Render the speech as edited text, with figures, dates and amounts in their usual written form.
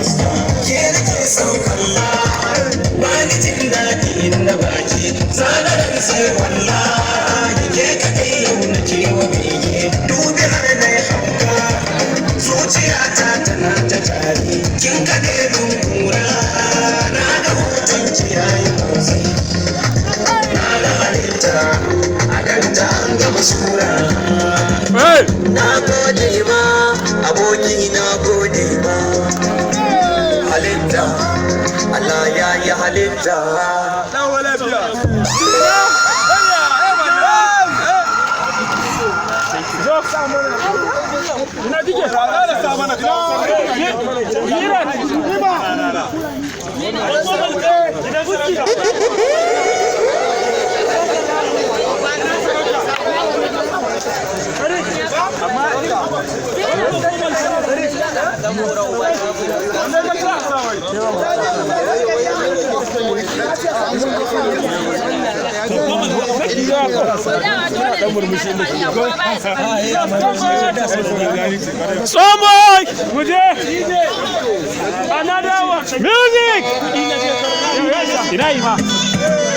fuska ke nake son kalla bani jin daɗi na baki zanarar sai wallahi ke kaɗai yau na ke wa bege dubi har na yi hauka zuciyata tana ta tari kin kaɗe min kura na ga hoton ki yayi motsi na ga halitta a ganta an gama sura na gode ma aboki na gode ma halitta Allah ya yi halitta Somos! Another one! Music! Ina yi ma.